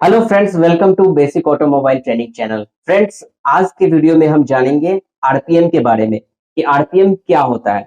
Hello friends, welcome to basic automobile training channel. Friends, आज के video में हम जानेंगे आरपीएम के बारे में कि आरपीएम क्या होता है।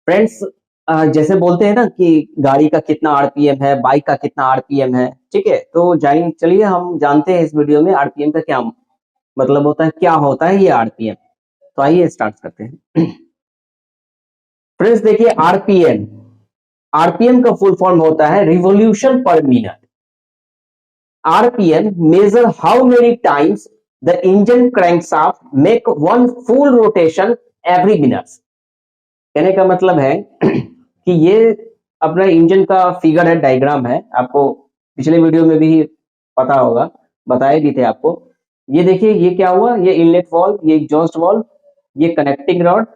फ्रेंड्स, जैसे बोलते हैं ना कि गाड़ी का कितना आरपीएम है, बाइक का कितना आरपीएम है। ठीक है, तो जाइए चलिए हम जानते हैं इस वीडियो में आरपीएम का क्या मतलब होता है, क्या होता है ये आरपीएम। तो आइए स्टार्ट करते हैं। फ्रेंड्स देखिए, आरपीएम आरपीएम का फुल फॉर्म होता है रिवॉल्यूशन पर minute. RPM measure how many times the engine crankshaft make one full rotation every minute। कहने का मतलब है कि ये अपना इंजन का फिगर है, डायग्राम है। आपको पिछले वीडियो में भी पता होगा, बताए भी थे आपको। ये देखिए, ये क्या हुआ, ये इनलेट वाल्व, ये एग्जॉस्ट वाल्व, ये कनेक्टिंग रॉड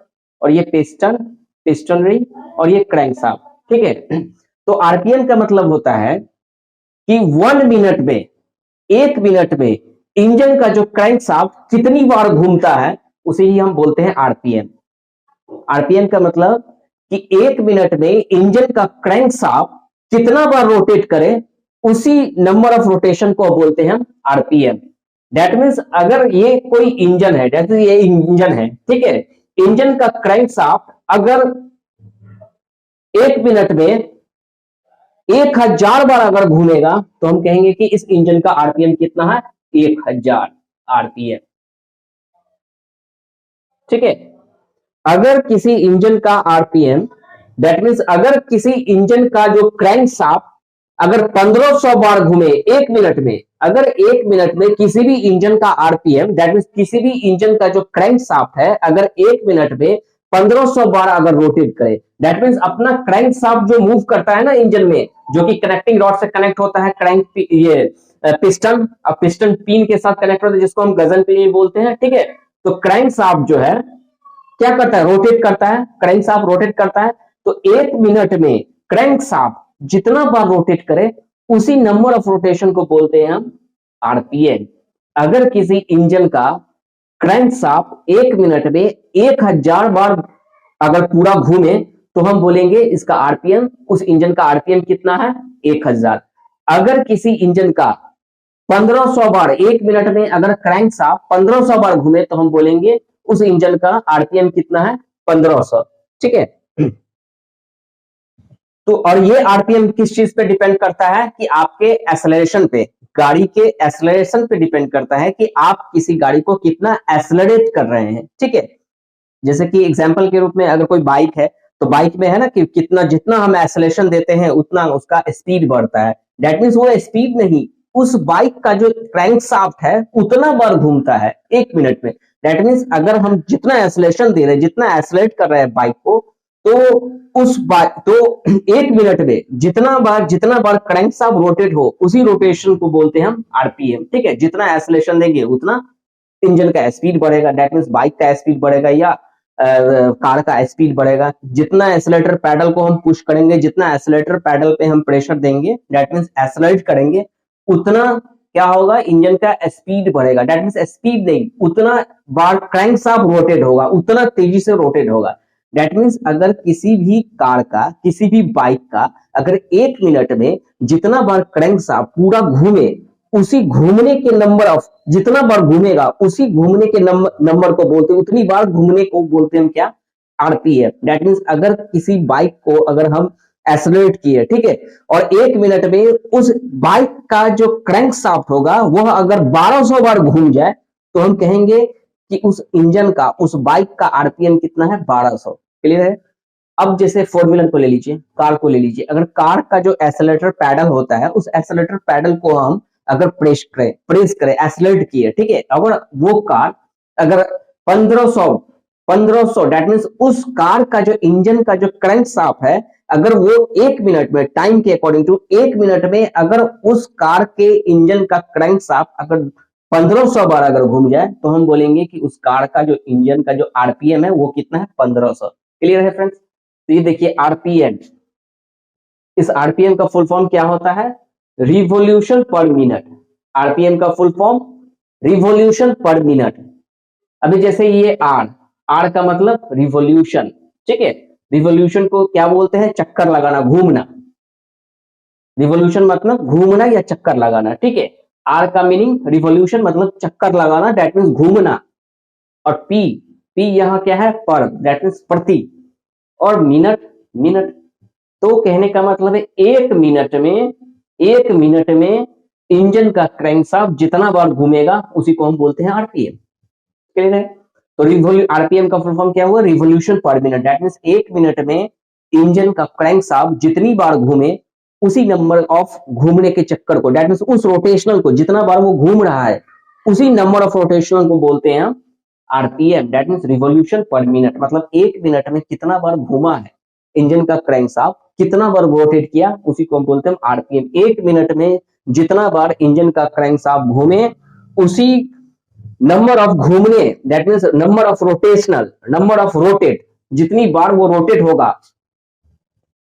और ये पिस्टन रिंग और ये क्रैंकशाफ्ट। ठीक है, तो आरपीएम का मतलब होता है कि 1 मिनट में, 1 मिनट में इंजन का जो क्रैंकशाफ्ट कितनी बार घूमता है उसे ही हम बोलते हैं आरपीएम। आरपीएम का मतलब कि 1 मिनट में इंजन का क्रैंकशाफ्ट कितना बार रोटेट करे, उसी नंबर ऑफ रोटेशन को बोलते हैं हम आरपीएम। दैट मीन्स अगर ये कोई इंजन है, दैट ये इंजन है, ठीक है, इंजन का क्रैंकशाफ्ट अगर 1 मिनट में 1000 बार अगर घूमेगा तो हम कहेंगे कि इस इंजन का आरपीएम कितना है, 1000 आरपीएम। ठीक है, अगर किसी इंजन का आरपीएम, दैट मीन्स अगर किसी इंजन का जो क्रैंकशाफ्ट अगर 1500 बार घूमे 1 मिनट में, अगर 1 मिनट में किसी भी इंजन का आरपीएम, दैट मीन्स किसी भी इंजन का जो क्रैंकशाफ्ट है अगर 1 मिनट में 1500 बार अगर रोटेट करे, दैट मीन्स अपना क्रैंकशाफ्ट जो मूव करता है ना इंजन में, जो कि कनेक्टिंग रॉड से कनेक्ट होता है, पिस्टन, अब पिस्टन पिन के साथ कनेक्ट होता है जिसको हम गजन पिन बोलते हैं। ठीक है, तो क्रैंकशाफ्ट जो है क्या करता है, रोटेट करता है, क्रैंकशाफ्ट रोटेट करता है। तो 1 मिनट में क्रैंकशाफ्ट जितना बार रोटेट करे उसी नंबर ऑफ रोटेशन को बोलते हैं हम आरपीएम। अगर किसी इंजन का क्रैंकशाफ्ट 1 मिनट में 1000 बार अगर पूरा घूमे तो हम बोलेंगे इसका आरपीएम, उस इंजन का आरपीएम कितना है, 1000। अगर किसी इंजन का 1500 बार 1 मिनट में अगर क्रैंकशाफ्ट 1500 बार घूमे तो हम बोलेंगे उस इंजन का आरपीएम कितना है, 1500। ठीक है, तो और ये आरपीएम किस चीज पे डिपेंड करता है कि आपके एक्सेलरेशन पे, गाड़ी के एक्सेलरेशन पे डिपेंड करता है कि आप किसी गाड़ी को कितना एक्सेलरेट कर रहे हैं। ठीक है, जैसे कि एग्जांपल के रूप में अगर कोई बाइक है तो बाइक में है ना कि कितना, जितना हम एक्सेलरेशन देते हैं उतना उसका स्पीड बढ़ता है। दैट मीन्स वो स्पीड नहीं, उस बाइक का जो क्रैंकशाफ्ट है उतना बार घूमता है 1 मिनट में। दैट मीन्स अगर हम जितना एक्सेलरेशन दे रहे हैं, जितना एक्सेलरेट कर रहे हैं बाइक को, तो उस बाइक तो 1 मिनट में जितना बार क्रैंकशाफ्ट रोटेट हो उसी रोटेशन को बोलते हैं हम आरपीएम। ठीक है, जितना एक्सेलरेशन देंगे उतना इंजन का स्पीड बढ़ेगा, दैट मीन्स बाइक का स्पीड बढ़ेगा या कार का स्पीड बढ़ेगा। जितना एक्सेलेरेटर पैडल को हम पुश करेंगे, जितना एक्सेलेरेटर पैडल पे हम प्रेशर देंगे, दैट मीन्स एक्सेलरेट करेंगे, उतना क्या होगा, इंजन का स्पीड बढ़ेगा। दैट मीन्स स्पीड नहीं, उतना बार क्रैंकशाफ्ट रोटेट होगा, उतना तेजी से रोटेट होगा। दैट मीन्स अगर किसी भी कार का, किसी भी बाइक का अगर 1 मिनट में जितना बार क्रैंकशाफ्ट पूरा घूमे, उसी घूमने के नंबर ऑफ, जितना बार घूमेगा उसी घूमने के नंबर को बोलते हैं, उतनी बार घूमने को बोलते हैं क्या, आरपीएम। दैट मीन्स अगर किसी बाइक को अगर हम एक्सेलरेट किए, ठीक है, और 1 मिनट में उस बाइक का जो क्रैंकशाफ्ट होगा वह अगर 1200 बार घूम जाए तो हम कहेंगे कि उस इंजन का, उस बाइक का आरपीएम कितना है, 1200। क्लियर है। अब जैसे 4 व्हीलर को ले लीजिए, कार को ले लीजिए, अगर कार का जो एक्सेलरेटर पैडल होता है उस एक्सेलरेटर पैडल को हम अगर प्रेस करें एक्सेलरेट किए, ठीक है, अगर वो कार अगर 1500 दैट मीन्स उस कार का जो इंजन का जो क्रैंकशाफ्ट है अगर वो 1 मिनट में, टाइम के अकॉर्डिंग टू 1 मिनट में अगर उस कार के इंजन का क्रैंकशाफ्ट अगर 1500 बार अगर घूम जाए तो हम बोलेंगे कि उस कार का जो इंजन का जो आरपीएम है वो कितना है, 1500। क्लियर है फ्रेंड्स। तो ये देखिए आरपीएम, इस आरपीएम का फुल फॉर्म क्या होता है, रिवॉल्यूशन पर मिनट। आरपीएम का फुल फॉर्म रिवॉल्यूशन पर मिनट। अभी जैसे ये आर का मतलब रिवॉल्यूशन, ठीक है, रिवॉल्यूशन को क्या बोलते हैं, चक्कर लगाना, घूमना। रिवॉल्यूशन मतलब घूमना या चक्कर लगाना। ठीक है, आर का मीनिंग रिवॉल्यूशन मतलब चक्कर लगाना, दैट मीन्स घूमना। और पी, पी यहाँ क्या है, पर, दैट मीन्स प्रति। और मिनट, मिनट तो कहने का मतलब है एक मिनट में, एक मिनट में इंजन का क्रैंकशाफ्ट जितना बार घूमेगा उसी को हम बोलते हैं आरपीएम। क्लियर है? तो आरपीएम का फुल फॉर्म क्या हुआ, रिवॉल्यूशन पर मिनट, दैट मीन्स एक मिनट में इंजन का क्रैंकशाफ्ट जितनी बार घूमे उसी नंबर ऑफ घूमने के चक्कर को, दैट मीन्स उस रोटेशनल को जितना बार वो घूम रहा है उसी नंबर ऑफ रोटेशनल को बोलते हैं आरपीएम, दैट मीन्स रिवॉल्यूशन पर मिनट। मतलब एक मिनट में कितना बार घूमा है इंजन का क्रैंकशाफ्ट, कितना बार रोटेट किया उसी को हम बोलते हैं आरपीएम। एक मिनट में जितना बार इंजन का क्रैंकशाफ्ट घूमे उसी नंबर ऑफ घूमने, that means number of rotational, number of rotate, जितनी बार वो रोटेट होगा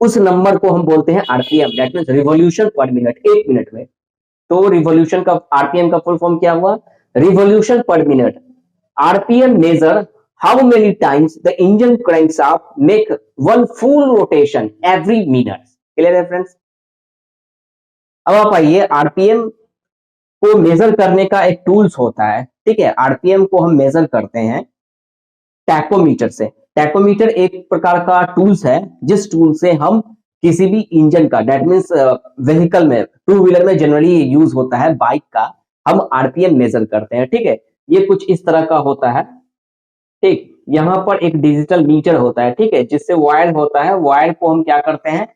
उस नंबर को हम बोलते हैं आरपीएम, दैट मीन्स रिवॉल्यूशन पर मिनट, एक मिनट में। तो रिवॉल्यूशन का, आरपीएम का फुल फॉर्म क्या हुआ, रिवॉल्यूशन पर minute. RPM major how many times the engine crankshaft make one full rotation every minute. Clear है फ्रेंड्स? अब आप आइए, आरपीएम को मेजर करने का एक टूल्स होता है, ठीक है। आरपीएम को हम मेजर करते हैं टैकोमीटर से। टैकोमीटर एक प्रकार का टूल्स है जिस टूल से हम किसी भी इंजन का, दैट मीन्स व्हीकल में, टू व्हीलर में जनरली यूज होता है, बाइक का हम आरपीएम मेजर करते हैं, ठीक है। ये कुछ इस तरह का होता है, ठीक। यहाँ पर एक डिजिटल मीटर होता है, ठीक है, जिससे वायर होता है। वायर को हम क्या करते हैं,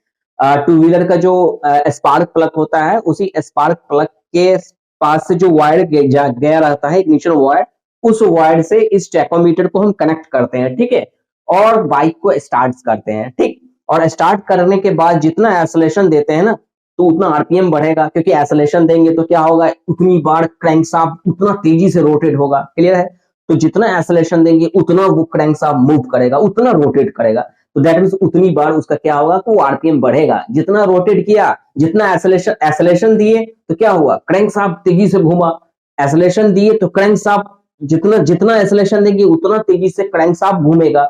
टू व्हीलर का जो स्पार्क प्लग होता है उसी स्पार्क प्लग के पास से जो वायर गया रहता है, इग्निशन वायर, उस वायर से इस टैकोमीटर को हम कनेक्ट करते हैं, ठीक है। और बाइक को स्टार्ट करते हैं, ठीक। और स्टार्ट करने के बाद जितना एक्सेलरेशन देते हैं ना तो उतना आरपीएम बढ़ेगा, क्योंकि एक्सेलरेशन देंगे तो क्या होगा, उतनी बार क्रैंकशाफ्ट उतना तेजी से रोटेट होगा। क्लियर है? तो जितना एक्सेलरेशन देंगे उतना वो क्रैंकशाफ्ट मूव करेगा, उतना रोटेट करेगा। तो दैट मींस उतनी बार उसका क्या होगा, तो आरपीएम बढ़ेगा। जितना रोटेट किया, जितना एक्सेलरेशन दिए तो क्या हुआ, क्रैंकशाफ्ट तेजी से घूमा। एक्सेलरेशन दिए तो क्रैंकशाफ्ट, जितना जितना एक्सेलरेशन देंगे उतना तेजी से क्रैंकशाफ्ट घूमेगा।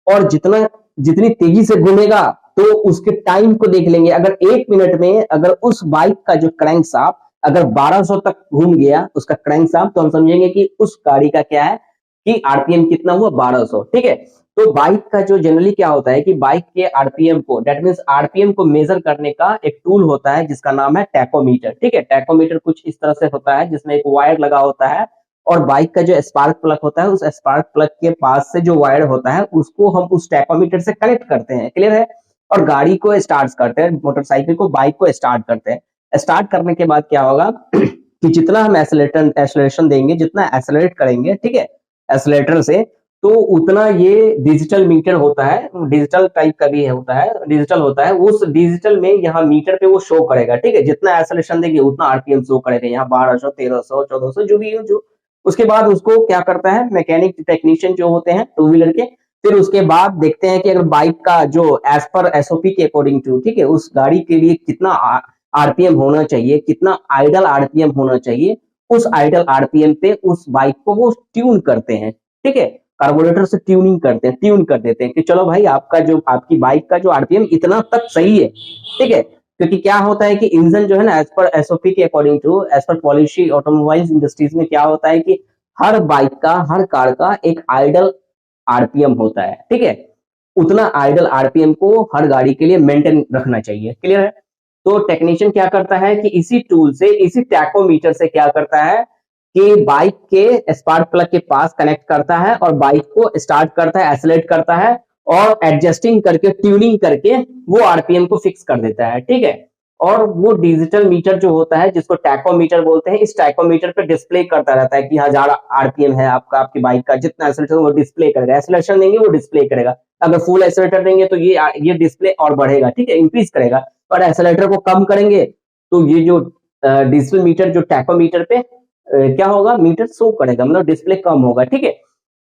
और जितनी तेजी से घूमेगा तो उसके टाइम को देख लेंगे। अगर एक मिनट में अगर उस बाइक का जो क्रैंकशाफ्ट अगर 1200 तक घूम गया उसका क्रैंकशाफ्ट, तो हम समझेंगे कि उस गाड़ी का क्या है कि आरपीएम कितना हुआ, 1200, ठीक है। तो बाइक का जो जनरली क्या होता है कि बाइक के आरपीएम को, दैट मींस आरपीएम को मेजर करने का एक टूल होता है जिसका नाम है टैकोमीटर, ठीक है। टैकोमीटर कुछ इस तरह से होता है जिसमें एक वायर लगा होता है और बाइक का जो स्पार्क प्लग होता है उस स्पार्क प्लग के पास से जो वायर होता है उसको हम उस टैकोमीटर से कनेक्ट करते हैं। क्लियर है? और गाड़ी को स्टार्ट करते हैं, मोटरसाइकिल को, बाइक को स्टार्ट करते हैं। स्टार्ट करने के बाद क्या होगा कि जितना हम एक्सेलरेशन देंगे, जितना एक्सेलरेट करेंगे, ठीक है, एक्सेलरेटर से, तो उतना ये डिजिटल मीटर होता है, डिजिटल टाइप का भी होता है, डिजिटल होता है। उस डिजिटल में यहाँ मीटर पे वो शो करेगा, ठीक है। जितना एक्सेलरेशन देंगे उतना आरपीएम शो करेगा, यहाँ 1200, 1300, 1400 जो भी हो, जो उसके बाद उसको क्या करता है मैकेनिक टेक्नीशियन जो होते हैं टू व्हीलर के, फिर उसके बाद देखते हैं कि अगर बाइक का जो एज पर एसओपी के अकॉर्डिंग टू, ठीक है, उस गाड़ी के लिए कितना आरपीएम होना चाहिए, कितना आइडल आरपीएम होना चाहिए, उस आइडल आरपीएम पे उस बाइक को वो ट्यून करते हैं, ठीक है। कार्बोरेटर से ट्यूनिंग करते हैं, ट्यून कर देते हैं कि चलो भाई आपका जो, आपकी बाइक का जो आरपीएम इतना तक सही है, ठीक है। क्योंकि क्या होता है कि इंजन जो है ना, एज पर एसओपी के according to, as per policy automobiles industries में क्या होता है कि हर बाइक का, हर कार का एक आइडल आरपीएम होता है, ठीक है। उतना आइडल आरपीएम को हर गाड़ी के लिए मेंटेन रखना चाहिए। क्लियर है? तो टेक्नीशियन क्या करता है कि इसी टूल से, इसी टैकोमीटर से क्या करता है कि बाइक के स्पार्क प्लग के पास कनेक्ट करता है और बाइक को स्टार्ट करता है, एक्सेलरेट करता है और एडजस्टिंग करके, ट्यूनिंग करके वो आरपीएम को फिक्स कर देता है, ठीक है। और वो डिजिटल मीटर जो होता है जिसको टैकोमीटर बोलते हैं, इस टैकोमीटर पे डिस्प्ले करता रहता है कि 1000 आरपीएम है आपका, आपकी बाइक का, जितना एक्सेलरेशन वो डिस्प्ले करेगा। एक्सेलरेशन देंगे वो डिस्प्ले करेगा, अगर फुल एक्सेलरेटर देंगे तो ये डिस्प्ले और बढ़ेगा, ठीक है, इंक्रीज करेगा। और एक्सेलरेटर को कम करेंगे तो ये जो डिजिटल मीटर, जो टैकोमीटर पे क्या होगा, मीटर शो करेगा, मतलब डिस्प्ले कम होगा, ठीक है।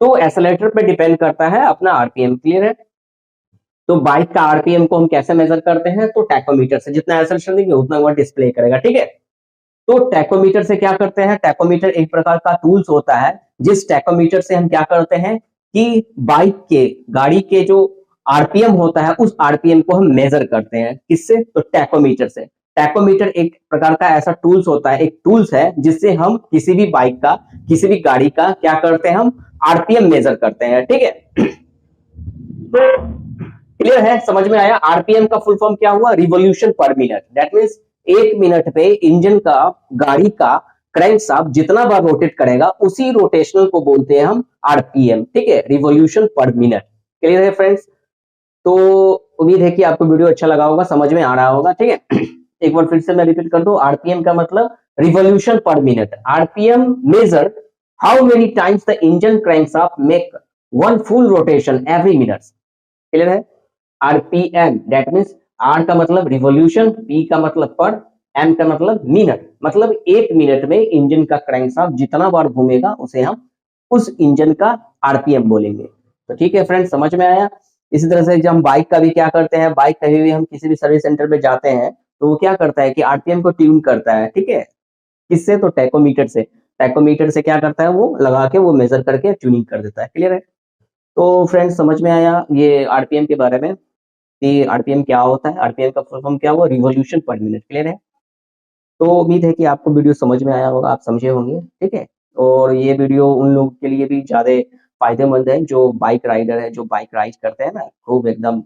तो एक्सेलरेटर पे डिपेंड करता है अपना आरपीएम। क्लियर है? तो बाइक का आरपीएम को हम कैसे मेजर करते हैं, तो टैकोमीटर से, जितना एक्सेलरेशन देंगे उतना वो डिस्प्ले करेगा, ठीक है। तो टैकोमीटर से क्या करते हैं, टैकोमीटर एक प्रकार का टूल्स होता है जिस टैकोमीटर से हम क्या करते हैं कि बाइक के, गाड़ी के जो आरपीएम होता है उस आरपीएम को हम मेजर करते हैं। किससे? तो टैकोमीटर से। टैकोमीटर एक प्रकार का ऐसा टूल्स होता है, एक टूल्स है जिससे हम किसी भी बाइक का, किसी भी गाड़ी का क्या करते हैं, हम आरपीएम मेजर करते हैं। ठीक है, तो क्लियर है, समझ में आया। आरपीएम का फुल फॉर्म क्या हुआ, revolution per minute. That means 1 minute पे इंजन का, गाड़ी का क्रैंकशाफ्ट जितना बार रोटेट करेगा उसी रोटेशनल को बोलते हैं हम आरपीएम। ठीक है, रिवोल्यूशन पर मिनट। क्लियर है फ्रेंड्स। तो उम्मीद है कि आपको वीडियो अच्छा लगा होगा, समझ में आ रहा होगा। ठीक है, एक बार फिर से मैं रिपीट कर दूं, आरपीएम का मतलब revolution per minute. RPM major how many times the engine crankshaft make one full rotation every minute. Clear है, आरपीएम दैट मींस आर का मतलब रिवोल्यूशन, पी का मतलब पर, एम का मतलब मिनट। मतलब 1 मिनट में इंजन का क्रैंकशाफ्ट जितना बार घूमेगा उसे हम उस इंजन का आरपीएम बोलेंगे। तो ठीक है फ्रेंड्स, समझ में आया। इसी तरह से जब हम बाइक का भी क्या करते हैं, बाइक कभी भी हम किसी भी सर्विस सेंटर पे जाते हैं तो वो क्या करता है कि आरपीएम को ट्यून करता है। ठीक है, किससे, तो टैकोमीटर से। टैकोमीटर से क्या करता है, वो लगा के वो मेजर करके ट्यूनिंग कर देता है। क्लियर है। तो फ्रेंड्स, समझ में आया ये आरपीएम के बारे में कि आरपीएम क्या होता है, आरपीएम का फुल फॉर्म क्या हुआ, रिवोल्यूशन पर मिनट। क्लियर है। तो उम्मीद है कि आपको वीडियो समझ में आया होगा, आप समझे होंगे। ठीक है, और ये वीडियो उन लोगों के लिए भी ज्यादा फायदेमंद है जो बाइक राइडर है, जो बाइक राइड करते हैं ना, खूब एकदम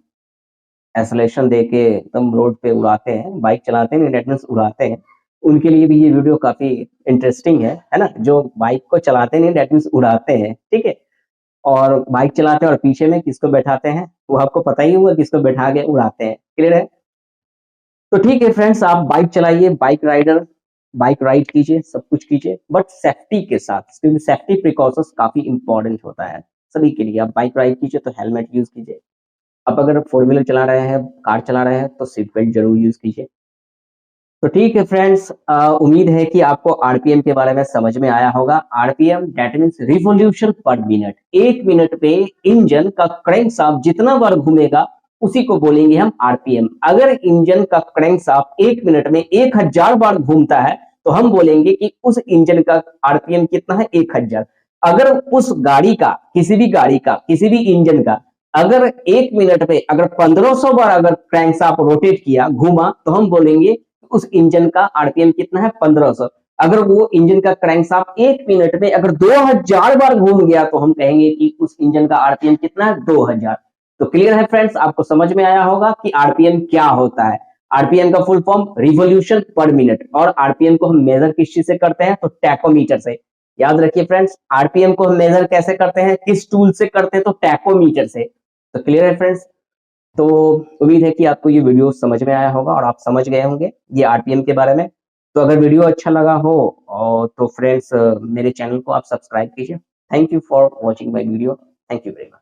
एक्सेलरेशन दे के एकदम रोड पे उड़ाते हैं, बाइक चलाते हैं, डेट मींस उड़ाते हैं। उनके लिए भी ये वीडियो काफी इंटरेस्टिंग है ना। जो बाइक को चलाते नहीं, डेट मींस उड़ाते हैं। ठीक है, और बाइक चलाते हैं और पीछे में किसको बैठाते हैं, वो आपको पता ही होगा, किसको बैठा के उड़ाते हैं। क्लियर है। तो ठीक है फ्रेंड्स, आप बाइक चलाइए, बाइक राइडर, बाइक राइड कीजिए, सब कुछ कीजिए, बट सेफ्टी के साथ, क्योंकि सेफ्टी प्रिकॉशंस काफी इंपॉर्टेंट होता है सभी के लिए। आप बाइक राइड कीजिए तो हेलमेट यूज कीजिए। आप अगर 4 व्हीलर चला रहे हैं, कार चला रहे हैं, तो सीट बेल्ट जरूर यूज कीजिए। तो ठीक है फ्रेंड्स, उम्मीद है कि आपको आरपीएम के बारे में समझ में आया होगा। RPM that means revolution per minute. 1 minute पे इंजन का क्रैंकशाफ्ट जितना बार घूमेगा उसी को बोलेंगे हम आरपीएम। अगर इंजन का क्रैंकशाफ्ट 1 मिनट में 1000 बार घूमता है तो हम बोलेंगे कि उस इंजन का आरपीएम कितना है, 1000। अगर उस गाड़ी का, किसी भी गाड़ी का, किसी भी इंजन का अगर 1 मिनट में अगर 1500 बार अगर क्रैंकशाफ्ट रोटेट किया, घूमा, तो हम बोलेंगे उस इंजन का आरपीएम कितना है, 1500। अगर वो इंजन का क्रैंकशाफ्ट 1 मिनट में अगर 2000 बार घूम गया तो हम कहेंगे कि उस इंजन का आरपीएम कितना है, 2000। तो क्लियर है फ्रेंड्स, आपको समझ में आया होगा कि आरपीएम क्या होता है। आरपीएम का full form revolution per minute, और आरपीएम को हम मेजर किस चीज से करते हैं, तो टैकोमीटर से। याद रखिए फ्रेंड्स, आरपीएम को हम मेजर कैसे करते हैं, किस टूल से करते हैं, तो टैकोमीटर से। तो क्लियर है फ्रेंड्स। तो उम्मीद है कि आपको ये वीडियो समझ में आया होगा और आप समझ गए होंगे ये आरपीएम के बारे में। तो अगर वीडियो अच्छा लगा हो और तो फ्रेंड्स मेरे चैनल को आप सब्सक्राइब कीजिए। Thank you for watching my video. Thank you very much.